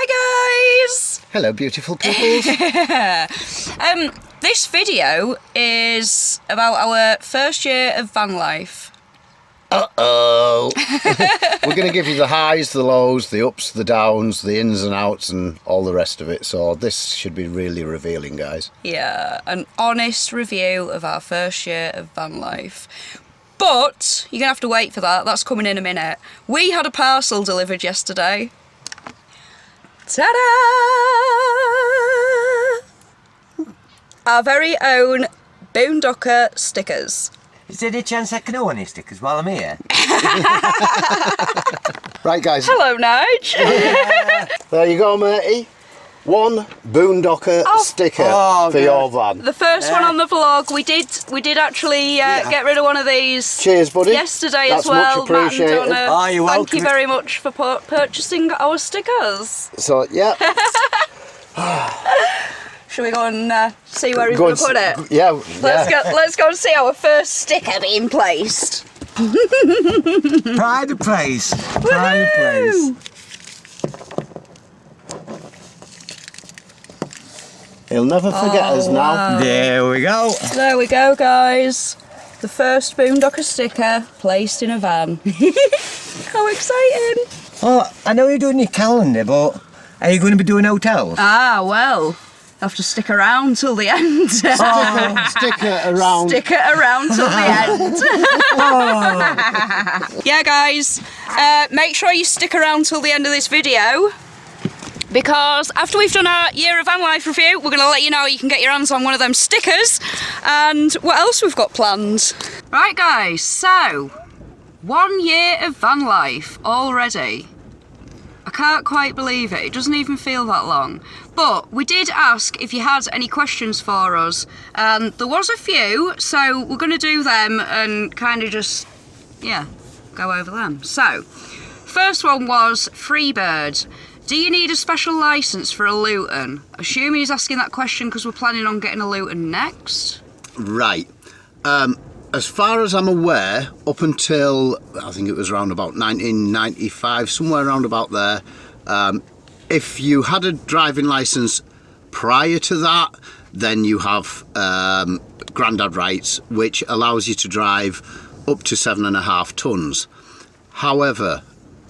Hi guys! Hello beautiful peoples. This video is about our first year of van life. Uh-oh. We're going to give you the highs, the lows, the ups, the downs, the ins and outs and all the rest of it. So this should be really revealing, guys. Yeah, an honest review of our first year of van life. But you're going to have to wait for that. That's coming in a minute. We had a parcel delivered yesterday. Ta-da! Our very own Boondocker stickers. Is there any chance I can own any stickers while I'm here? Right, guys. Hello, Nige. There you go, matey. One Boondocker sticker for your van. The first one on the vlog. We did actually get rid of one of these. Cheers, buddy. Yesterday That's as well. much appreciated. Matt and Donna, Oh, you're thank welcome. you very much for purchasing our stickers. So, yeah. Shall we go and see where he's going to put it? Yeah. Let's go and see our first sticker being placed. Pride of place. Pride of place. He'll never forget us now. Wow. There we go. There we go, guys. The first Boondocker sticker placed in a van. How exciting! Oh, I know you're doing your calendar, but are you going to be doing hotels? Ah, well, have to stick around till the end. Sticker around. Stick it around till the end. Yeah, guys, make sure you stick around till the end of this video, because after we've done our year of van life review, we're going to let you know you can get your hands on one of them stickers and what else we've got planned. Right, guys, so 1 year of van life already. I can't quite believe it. It doesn't even feel that long. But we did ask if you had any questions for us, and there was a few, so we're going to do them and kind of just, yeah, go over them. So, first one was Freebird. Do you need a special licence for a Luton? Assuming he's asking that question because we're planning on getting a Luton next. Right. As far as I'm aware, up until I think it was around about 1995, somewhere around about there, if you had a driving licence prior to that, then you have grandad rights, which allows you to drive up to 7.5 tonnes. However,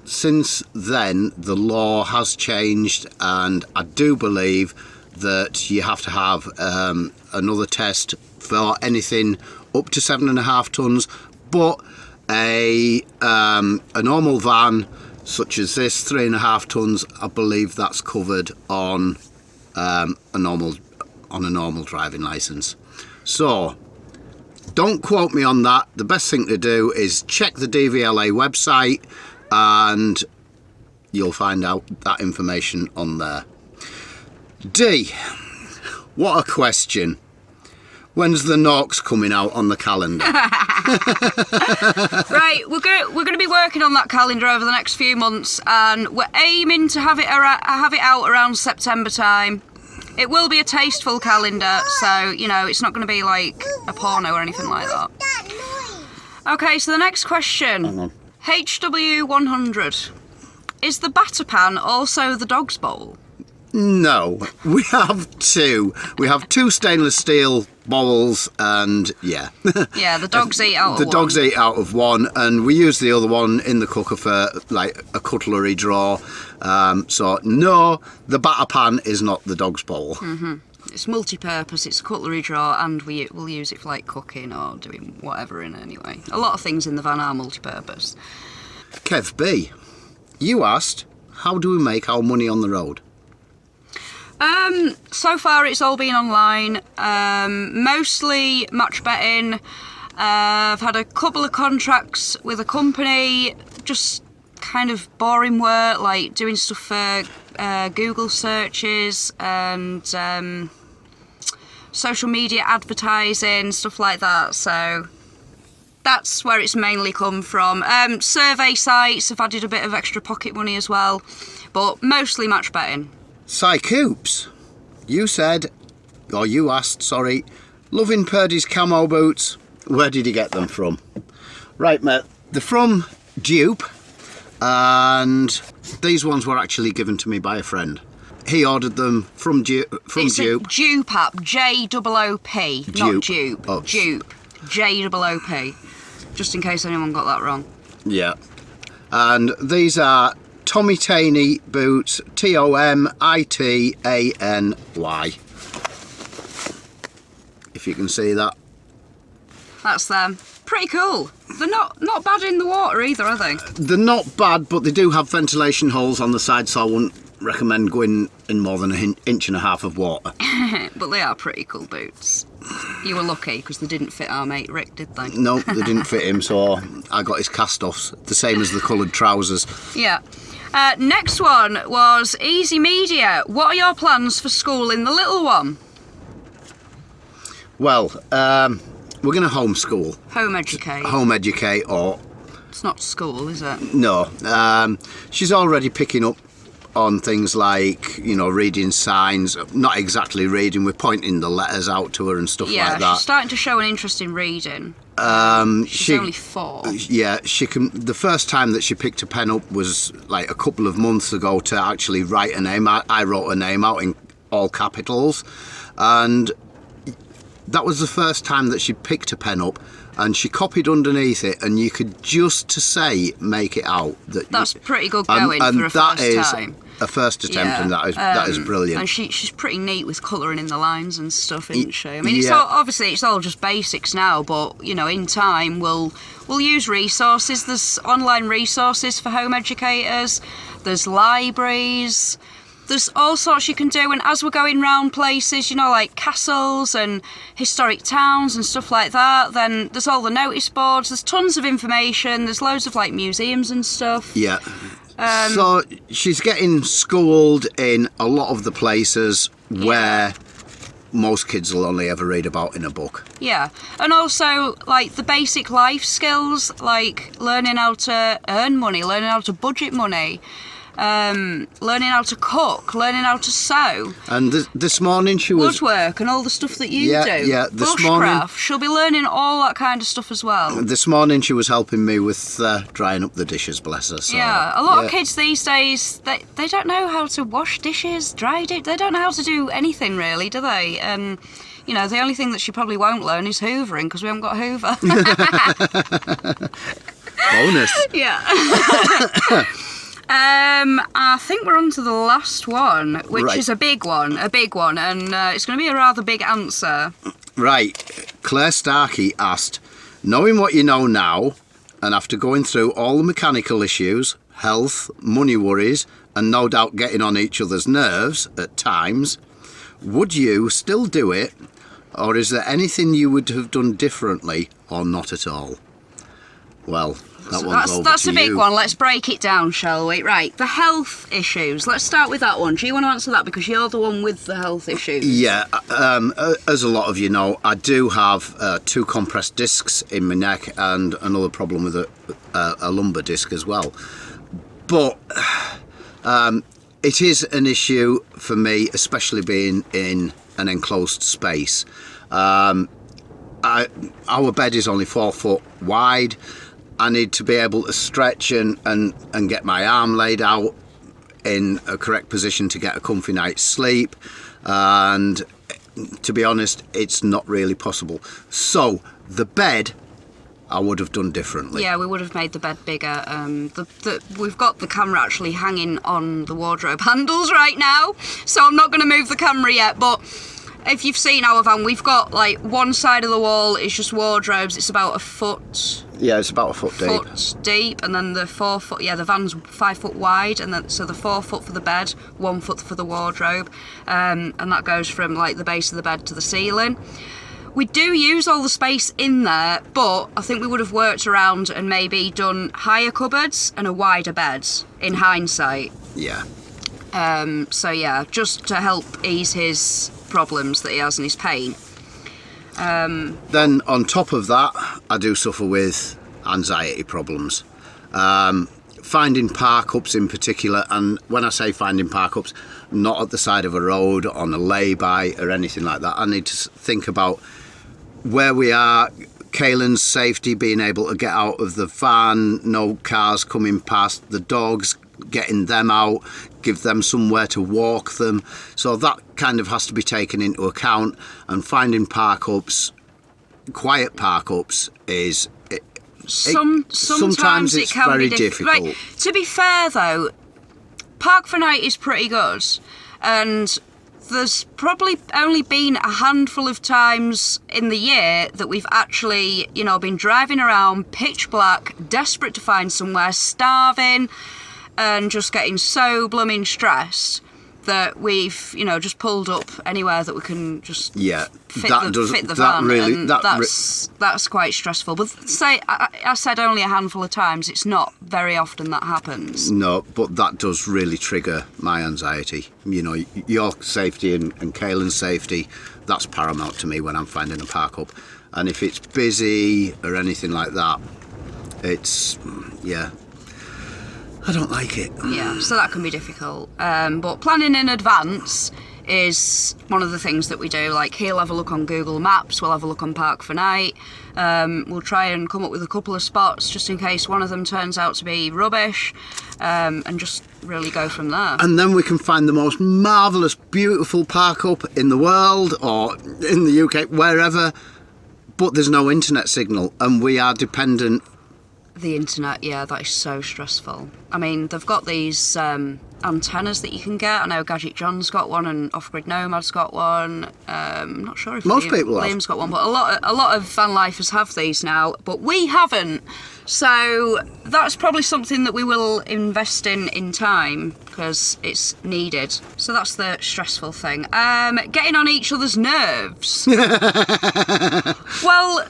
since then the law has changed, and I do believe that you have to have another test for anything up to 7.5 tonnes, but a normal van such as this, 3.5 tonnes, I believe that's covered on a normal driving licence. So don't quote me on that. The best thing to do is check the DVLA website and you'll find out that information on there. D, what a question. When's the Norks coming out on the calendar? Right, we're going to be working on that calendar over the next few months, and we're aiming to have it out around September time. It will be a tasteful calendar, so, you know, it's not going to be like a porno or anything like that. Okay, so the next question. HW100. Is the batter pan also the dog's bowl? No, we have two. We have two stainless steel bowls, and yeah. Yeah, the dogs eat out of one. The dogs eat out of one, and we use the other one in the cooker for like a cutlery drawer. So no, the batter pan is not the dog's bowl. Mm-hmm. It's multi-purpose, it's a cutlery drawer, and we'll use it for like cooking or doing whatever in it anyway. A lot of things in the van are multi-purpose. Kev B, you asked, how do we make our money on the road? So far it's all been online, mostly match betting. I've had a couple of contracts with a company, just kind of boring work, like doing stuff for Google searches and social media advertising, stuff like that, so that's where it's mainly come from. Survey sites have added a bit of extra pocket money as well, but mostly match betting. Coops, you said, or you asked, sorry, loving Purdy's camo boots. Where did you get them from? Right, mate, they're from Dupe, and these ones were actually given to me by a friend. He ordered them from Dupe. It's a Dupe app, J-O-O-P, not Dupe. Oh. Dupe, J-O-O-P. Just in case anyone got that wrong. Yeah. And these are Tommy Taney boots, Tomitany. If you can see that. That's them. Pretty cool. They're not bad in the water either, are they? They're not bad, but they do have ventilation holes on the side, so I wouldn't recommend going in more than an inch and a half of water. But they are pretty cool boots. You were lucky because they didn't fit our mate Rick, did they? No, they didn't fit him, so I got his cast-offs, the same as the coloured trousers. Yeah. Next one was Easy Media. What are your plans for school in the little one? Well, we're going to homeschool. Home educate. Home educate, or... It's not school, is it? No. She's already picking up on things like, you know, reading signs. Not exactly reading, we're pointing the letters out to her and stuff like that. Yeah, she's starting to show an interest in reading. She's only 4. Yeah, she can. The first time that she picked a pen up was like a couple of months ago to actually write her name. I wrote her name out in all capitals, and that was the first time that she picked a pen up, and she copied underneath it, and you could just to say make it out. That's pretty good going for a first time. A first attempt, Yeah, and that is brilliant. And she's pretty neat with colouring in the lines and stuff, isn't she? I mean, it's all, obviously it's all just basics now, but you know, in time we'll use resources. There's online resources for home educators. There's libraries. There's all sorts you can do, and as we're going round places, you know, like castles and historic towns and stuff like that, then there's all the notice boards. There's tons of information. There's loads of like museums and stuff. Yeah. So she's getting schooled in a lot of the places where most kids will only ever read about in a book. Yeah, and also like the basic life skills, like learning how to earn money, learning how to budget money, learning how to cook, learning how to sew. And this morning she was... Woodwork and all the stuff that you do. Yeah, this morning... Bushcraft. She'll be learning all that kind of stuff as well. This morning she was helping me with drying up the dishes, bless her. So, yeah, a lot of kids these days, they don't know how to wash dishes, dry it. They don't know how to do anything really, do they? And, you know, the only thing that she probably won't learn is hoovering, because we haven't got a hoover. Bonus. Yeah. I think we're on to the last one, which is a big one, and it's going to be a rather big answer. Right. Claire Starkey asked, knowing what you know now, and after going through all the mechanical issues, health, money worries, and no doubt getting on each other's nerves at times, would you still do it, or is there anything you would have done differently, or not at all? Well... That's a big one. Let's break it down, shall we? Right, the health issues. Let's start with that one. Do you want to answer that, because you're the one with the health issues? Yeah, as a lot of you know, I do have 2 compressed discs in my neck and another problem with a lumbar disc as well. But it is an issue for me, especially being in an enclosed space. Our bed is only 4 foot wide. I need to be able to stretch and get my arm laid out in a correct position to get a comfy night's sleep, and to be honest, it's not really possible. So the bed I would have done differently. Yeah, we would have made the bed bigger. We've got the camera actually hanging on the wardrobe handles right now, so I'm not going to move the camera yet, but if you've seen our van, we've got like one side of the wall is just wardrobes. It's about a foot. Yeah, it's about a foot deep. And then the 4 foot. Yeah, the van's 5 foot wide, and then so the 4 foot for the bed, 1 foot for the wardrobe, and that goes from like the base of the bed to the ceiling. We do use all the space in there, but I think we would have worked around and maybe done higher cupboards and a wider bed in hindsight. Yeah. So yeah, just to help ease his problems that he has and his pain. Then on top of that, I do suffer with anxiety problems. Finding park-ups in particular, and when I say finding park-ups, not at the side of a road, on a lay-by or anything like that. I need to think about where we are. Kaylin's safety, being able to get out of the van, no cars coming past, the dogs, getting them out, give them somewhere to walk them. So that kind of has to be taken into account, and finding park-ups, quiet park-ups is... Sometimes it it's can very be difficult. Right. To be fair though, Park for Night is pretty good, and there's probably only been a handful of times in the year that we've actually, you know, been driving around pitch black, desperate to find somewhere, starving, and just getting so blooming stressed that we've, you know, just pulled up anywhere that we can just fit the van, and that's quite stressful. But say I said only a handful of times. It's not very often that happens. No, but that does really trigger my anxiety. You know, your safety and Kaylin's safety, that's paramount to me when I'm finding a park up. And if it's busy or anything like that, it's, yeah, I don't like it. Yeah, so that can be difficult. But planning in advance is one of the things that we do. Like, he'll have a look on Google Maps, we'll have a look on Park for Night. We'll try and come up with a couple of spots just in case one of them turns out to be rubbish, and just really go from there. And then we can find the most marvellous, beautiful park up in the world or in the UK, wherever, but there's no internet signal and we are dependent. The internet, yeah, that is so stressful. I mean, they've got these antennas that you can get. I know Gadget John's got one and Off Grid Nomad's got one. I'm not sure if most people have. Liam's got one, but a lot of van lifers have these now, but we haven't. So that's probably something that we will invest in time, because it's needed. So that's the stressful thing. Getting on each other's nerves. Well,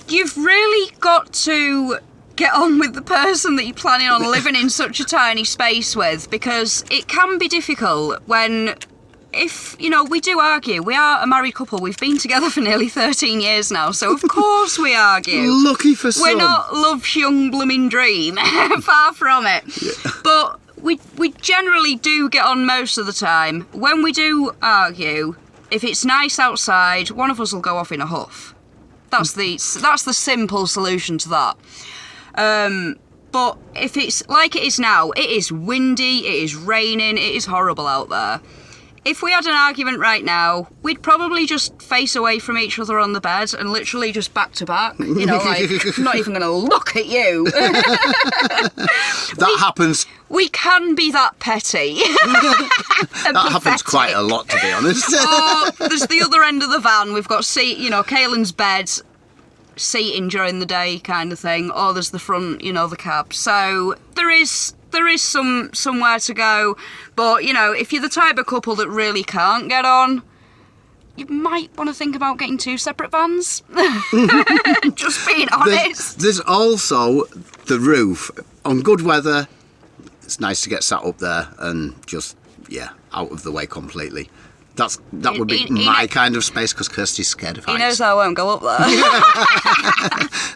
you've really got to get on with the person that you're planning on living in such a tiny space with, because it can be difficult when, if, you know, we do argue. We are a married couple. We've been together for nearly 13 years now, so of course we argue. Lucky for some. We're not love's young blooming dream. Far from it. Yeah. But we generally do get on most of the time. When we do argue, if it's nice outside, one of us will go off in a huff. That's the simple solution to that. But if it's like it is now, it is windy, it is raining, it is horrible out there. If we had an argument right now, we'd probably just face away from each other on the bed and literally just back to back. You know, like, I'm not even going to look at you. That happens. We can be that petty. That happens quite a lot, to be honest. Or there's the other end of the van. We've got Kaylin's bed, seating during the day kind of thing, or there's the front, you know, the cab. So there is somewhere to go, but, you know, if you're the type of couple that really can't get on, you might want to think about getting two separate vans. Just being honest. There's also the roof. On good weather, it's nice to get sat up there and just, yeah, out of the way completely. That would be my kind of space, because Kirsty's scared of heights. He knows I won't go up there.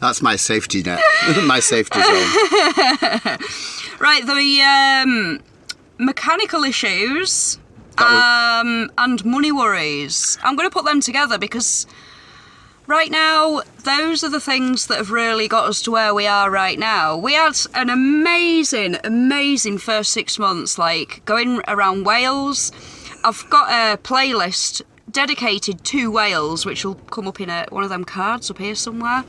That's my safety net, my safety zone. Right, the mechanical issues and money worries. I'm going to put them together because right now, those are the things that have really got us to where we are right now. We had an amazing, amazing first 6 months, like going around Wales. I've got a playlist dedicated to Wales, which will come up in one of them cards up here somewhere.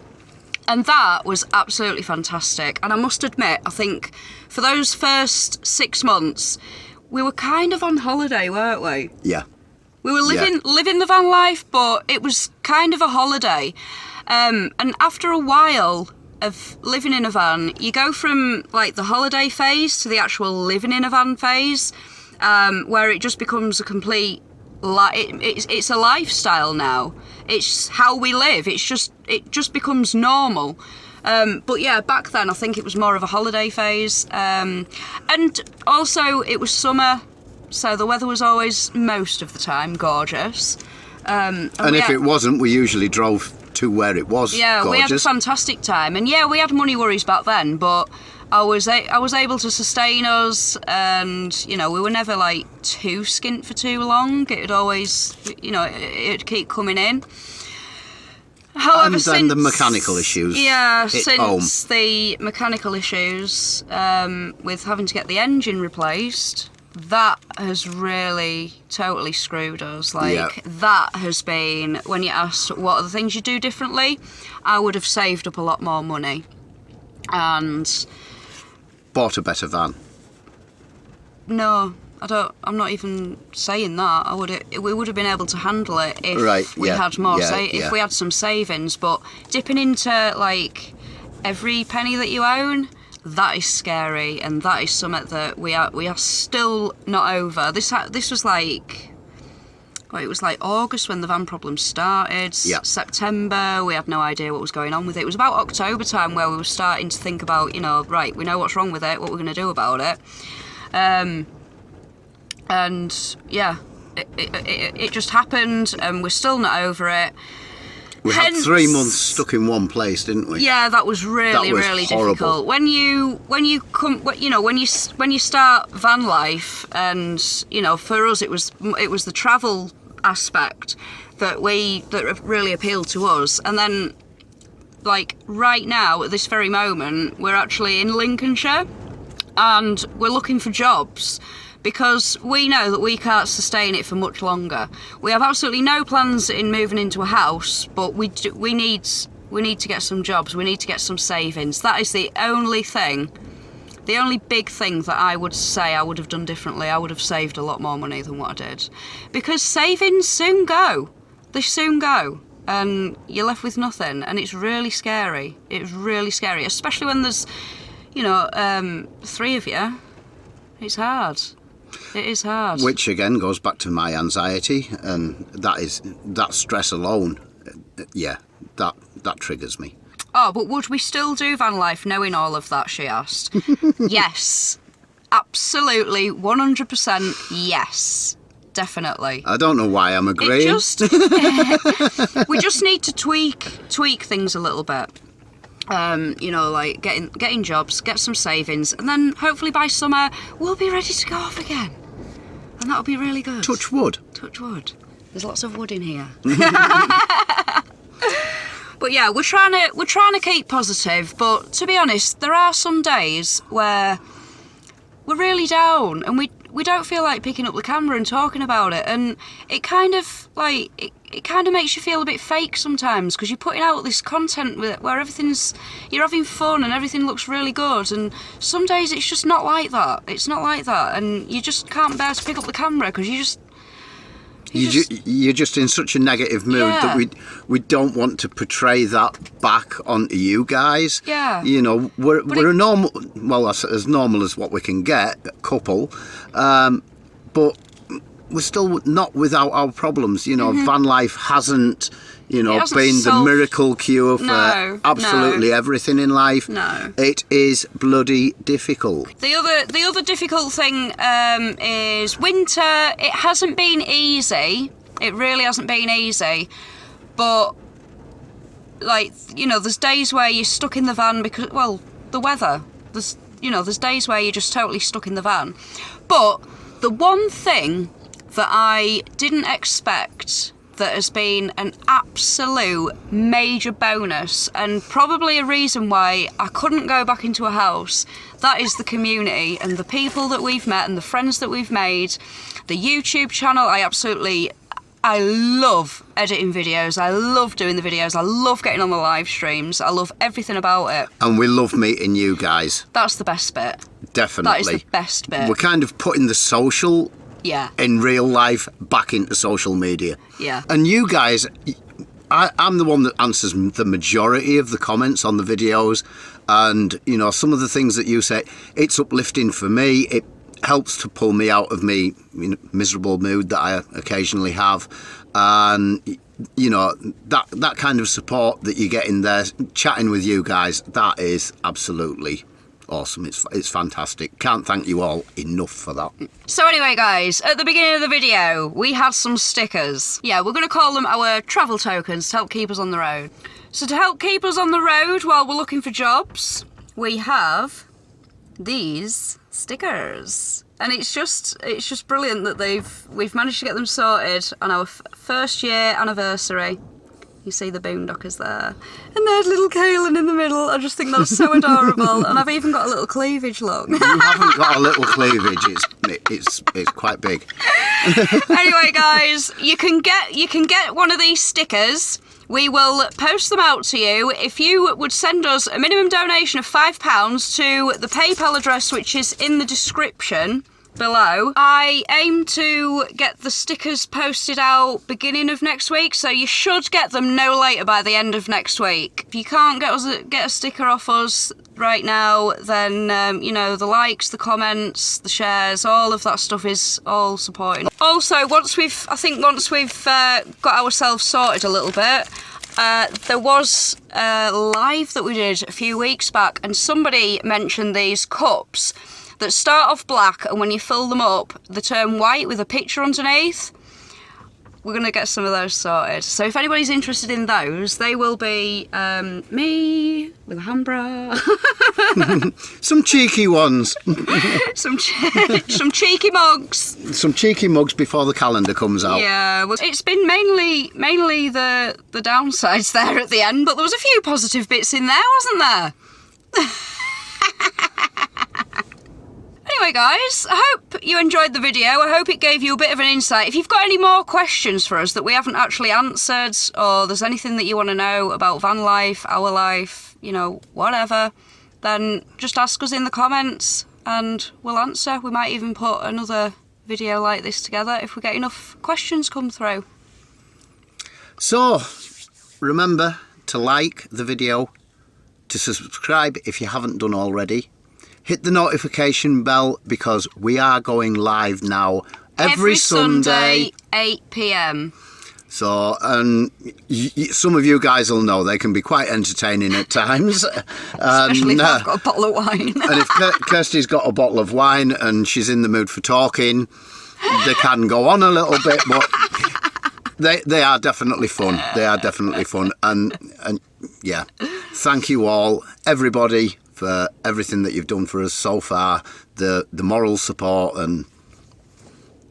And that was absolutely fantastic. And I must admit, I think for those first 6 months, we were kind of on holiday, weren't we? Yeah. We were living the van life, but it was kind of a holiday. And after a while of living in a van, you go from like the holiday phase to the actual living in a van phase. Where it just becomes a complete, it's a lifestyle now. It's how we live. It just becomes normal. But yeah, back then I think it was more of a holiday phase. And also it was summer, so the weather was always, most of the time, gorgeous. And if it wasn't, we usually drove to where it was. Yeah, gorgeous. We had a fantastic time. And yeah, we had money worries back then, but I was able to sustain us, and, you know, we were never like too skint for too long. It'd always, you know, it'd keep coming in. However, and since then the mechanical issues. Yeah, hit since home. the mechanical issues with having to get the engine replaced, that has really totally screwed us. Like, Yeah. that has been, when you asked what are the things you do differently, I would have saved up a lot more money. And Bought a better van. no, I'm not even saying that. We would have been able to handle it if Right, we yeah, had more, yeah, if yeah. we had some savings. But dipping into like every penny that you own, that is scary, and that is something that we are still not over. This was like. Well, it was like August when the van problem started. Yeah. September, we had no idea what was going on with it. It was about October time where we were starting to think about, right, we know what's wrong with it, what we're going to do about it. And yeah, it just happened, and we're still not over it. We had 3 months stuck in one place, didn't we? Yeah, that was really, That was really horrible. difficult. When you start van life, and for us it was the travel aspect that really appealed to us. And then, like right now at this very moment, we're actually in Lincolnshire, and we're looking for jobs. Because we know that we can't sustain it for much longer. We have absolutely no plans in moving into a house, but we need to get some jobs. We need to get some savings. That is the only big thing that I would say I would have done differently. I would have saved a lot more money than what I did. Because savings soon go. They soon go. And you're left with nothing. And it's really scary. It's really scary. Especially when there's, 3 of you. It's hard. It is hard. Which again goes back to my anxiety, and that stress alone, yeah, that triggers me. Oh, but would we still do van life knowing all of that, she asked. Yes. Absolutely, 100% yes. Definitely. I don't know why I'm agreeing. We just need to tweak things a little bit. Like getting jobs, get some savings, and then hopefully by summer we'll be ready to go off again. And that'll be really good. Touch wood. Touch wood. There's lots of wood in here. But yeah, we're trying to keep positive, but to be honest, there are some days where we're really down and we don't feel like picking up the camera and talking about it, and it kind of like it kind of makes you feel a bit fake sometimes, because you're putting out this content where you're having fun and everything looks really good, and some days it's just not like that. It's not like that, and you just can't bear to pick up the camera because you're just in such a negative mood that we don't want to portray that back onto you guys. Yeah. We're a normal, well, as normal as what we can get, couple, but we're still not without our problems. Van life hasn't, been the miracle cure for absolutely everything in life. No. It is bloody difficult. The other difficult thing is winter. It hasn't been easy. It really hasn't been easy. But there's days where you're stuck in the van because, well, the weather. There's days where you're just totally stuck in the van. But the one thing that I didn't expect that has been an absolute major bonus, and probably a reason why I couldn't go back into a house, that is the community and the people that we've met and the friends that we've made. The YouTube channel, I love editing videos, I love doing the videos, I love getting on the live streams, I love everything about it. And we love meeting you guys. That's the best bit. Definitely. That is the best bit. We're kind of putting the social in real life back into social media. Yeah. And you guys, I'm the one that answers the majority of the comments on the videos, and some of the things that you say, it's uplifting for me. It helps to pull me out of me miserable mood that I occasionally have, and that kind of support that you get in there chatting with you guys, that is absolutely awesome. It's fantastic. Can't thank you all enough for that. So anyway, guys, at the beginning of the video, we had some stickers. Yeah, we're going to call them our travel tokens to help keep us on the road. So to help keep us on the road while we're looking for jobs, we have these stickers. And it's just brilliant that we've managed to get them sorted on our first year anniversary. You see the boondockers there. And there's little Kaylin in the middle. I just think that's so adorable. And I've even got a little cleavage, look. You haven't got a little cleavage. It's quite big. Anyway, guys, you can get one of these stickers. We will post them out to you if you would send us a minimum donation of £5 to the PayPal address, which is in the description below. I aim to get the stickers posted out beginning of next week, so you should get them no later by the end of next week. If you can't get a sticker off us right now, then you know, the likes, the comments, the shares, all of that stuff is all supporting. Also, once we've got ourselves sorted a little bit, there was a live that we did a few weeks back, and somebody mentioned these cups that start off black, and when you fill them up, they turn white with a picture underneath. We're going to get some of those sorted. So if anybody's interested in those, they will be me with a hand bra. Some cheeky ones. some cheeky mugs. Some cheeky mugs before the calendar comes out. Yeah, well, it's been mainly the downsides there at the end, but there was a few positive bits in there, wasn't there? Anyway, guys, I hope you enjoyed the video. I hope it gave you a bit of an insight. If you've got any more questions for us that we haven't actually answered, or there's anything that you want to know about van life, our life, you know, whatever, then just ask us in the comments and we'll answer. We might even put another video like this together if we get enough questions come through. So, remember to like the video, to subscribe if you haven't done already. Hit the notification bell, because we are going live now every Sunday 8 PM. So, and some of you guys will know they can be quite entertaining at times. Especially if I've got a bottle of wine. And if Kirsty's got a bottle of wine and she's in the mood for talking, they can go on a little bit, but they are definitely fun. They are definitely fun. And yeah, thank you all, everybody, for everything that you've done for us so far, the moral support and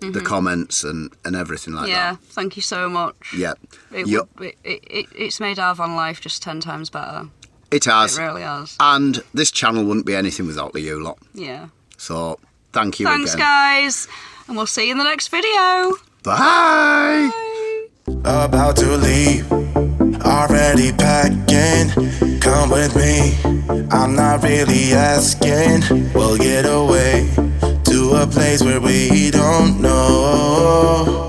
the comments and everything like that. Yeah, thank you so much. Yeah. It's made our van life just 10 times better. It has. It really has. And this channel wouldn't be anything without you lot. Yeah. So, thank you Thanks, again. guys. And we'll see you in the next video. Bye! About to leave, already packing. Come with me, I'm not really asking. We'll get away to a place where we don't know.